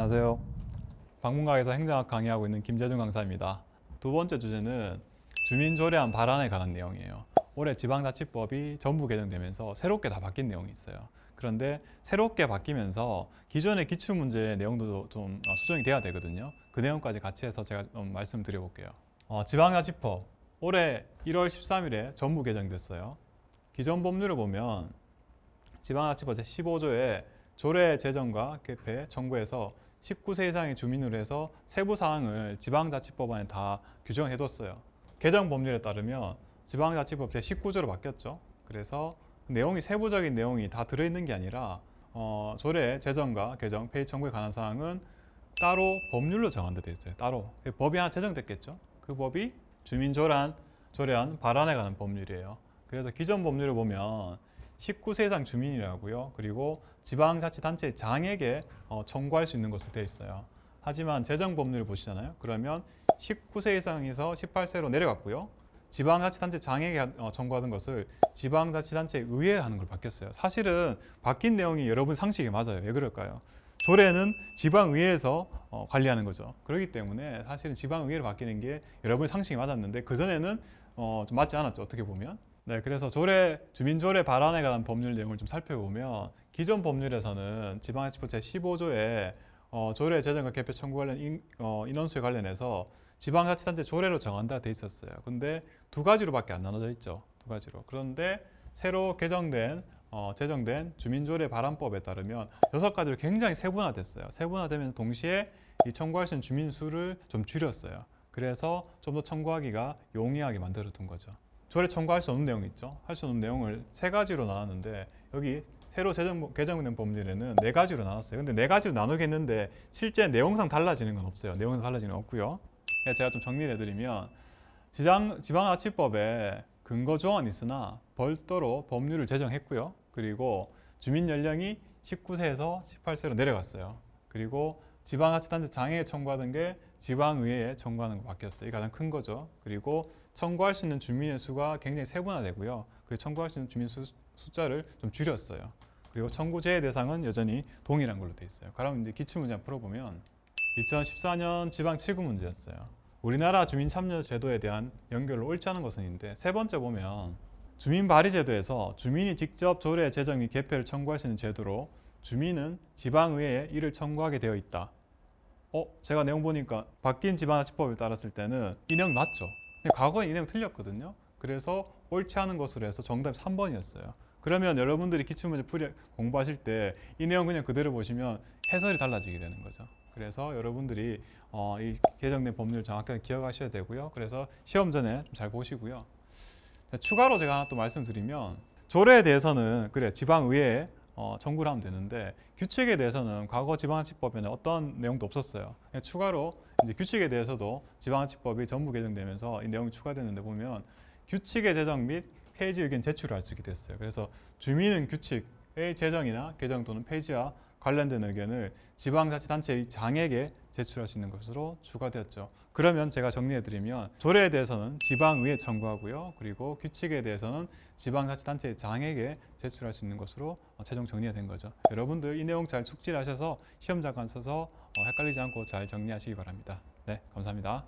안녕하세요. 방문가에서 행정학 강의하고 있는 김재준 강사입니다. 두 번째 주제는 주민조례안 발안에 관한 내용이에요. 올해 지방자치법이 전부 개정되면서 새롭게 다 바뀐 내용이 있어요. 그런데 새롭게 바뀌면서 기존의 기출문제 내용도 좀 수정이 돼야 되거든요. 그 내용까지 같이 해서 제가 좀 말씀드려볼게요. 지방자치법 올해 1월 13일에 전부 개정됐어요. 기존 법률을 보면 지방자치법 제15조에 조례 제정과 개폐, 청구해서 19세 이상의 주민으로 해서 세부 사항을 지방자치법안에 다 규정을 해뒀어요. 개정 법률에 따르면 지방자치법 제19조로 바뀌었죠. 그래서 내용이 세부적인 내용이 다 들어있는 게 아니라 조례 제정과 개정, 폐기 청구에 관한 사항은 따로 법률로 정한다 되어 있어요. 따로 법이 하나 제정됐겠죠. 그 법이 주민조례안 발안에 관한 법률이에요. 그래서 기존 법률을 보면 19세 이상 주민이라고요. 그리고 지방자치단체 장에게 청구할 수 있는 것으로 되어 있어요. 하지만 제정법률을 보시잖아요. 그러면 19세 이상에서 18세로 내려갔고요. 지방자치단체 장에게 청구하던 것을 지방자치단체 의회에 하는 걸 바뀌었어요. 사실은 바뀐 내용이 여러분 상식에 맞아요. 왜 그럴까요? 조례는 지방의회에서 관리하는 거죠. 그렇기 때문에 사실은 지방의회로 바뀌는 게 여러분 상식에 맞았는데 그전에는 좀 맞지 않았죠. 어떻게 보면. 네, 그래서 주민조례 발안에 관한 법률 내용을 좀 살펴보면 기존 법률에서는 지방자치법 제15조에 조례 제정과 개폐 청구 관련 인원수에 관련해서 지방자치단체 조례로 정한다 돼 있었어요. 근데 두 가지로밖에 안 나눠져 있죠. 두 가지로. 그런데 새로 제정된 주민조례 발안법에 따르면 6가지로 굉장히 세분화됐어요. 세분화되면 동시에 이 청구할 수 있는 주민 수를 좀 줄였어요. 그래서 좀 더 청구하기가 용이하게 만들어 둔 거죠. 조례 청구할 수 없는 내용이 있죠. 할 수 없는 내용을 3가지로 나눴는데 여기 새로 개정된 법률에는 4가지로 나눴어요. 근데 4가지로 나누겠는데 실제 내용상 달라지는 건 없어요. 내용상 달라지는 건 없고요. 제가 좀 정리를 해드리면 지방자치법에 근거 조항은 있으나 별도로 법률을 제정했고요. 그리고 주민 연령이 19세에서 18세로 내려갔어요. 그리고 지방자치단체 장애에 청구하던 게 지방의회에 청구하는 거 바뀌었어요. 이게 가장 큰 거죠. 그리고 청구할 수 있는 주민의 수가 굉장히 세분화되고요. 그 청구할 수 있는 주민 숫자를 좀 줄였어요. 그리고 청구 제외 대상은 여전히 동일한 걸로 돼 있어요. 그럼 이제 기출문제 한번 풀어보면 2014년 지방 7구 문제였어요. 우리나라 주민 참여 제도에 대한 연결을 옳지 않은 것은 있는데 세 번째 보면 주민 발의 제도에서 주민이 직접 조례 제정 및 개폐를 청구할 수 있는 제도로 주민은 지방의회에 이를 청구하게 되어 있다. 제가 내용 보니까 바뀐 지방자치법에 따랐을 때는 이 내용 맞죠? 근데 과거에 이 내용 틀렸거든요. 그래서 옳지 않은 것으로 해서 정답이 3번이었어요. 그러면 여러분들이 기출문제 공부하실 때 이 내용 그냥 그대로 보시면 해설이 달라지게 되는 거죠. 그래서 여러분들이 이 개정된 법률을 정확하게 기억하셔야 되고요. 그래서 시험 전에 좀 잘 보시고요. 추가로 제가 하나 또 말씀드리면 조례에 대해서는 지방의회에 청구를 하면 되는데 규칙에 대해서는 과거 지방자치법에는 어떤 내용도 없었어요. 추가로 이제 규칙에 대해서도 지방자치법이 전부 개정되면서 이 내용이 추가됐는데 보면 규칙의 제정 및 폐지 의견 제출을 할 수 있게 됐어요. 그래서 주민은 규칙의 제정이나 개정 또는 폐지와 관련된 의견을 지방자치단체의 장에게 제출할 수 있는 것으로 추가되었죠. 그러면 제가 정리해드리면 조례에 대해서는 지방의회에 청구하고요. 그리고 규칙에 대해서는 지방자치단체의 장에게 제출할 수 있는 것으로 최종 정리가 된 거죠. 여러분들 이 내용 잘 숙지하셔서 시험 잠깐 써서 헷갈리지 않고 잘 정리하시기 바랍니다. 네, 감사합니다.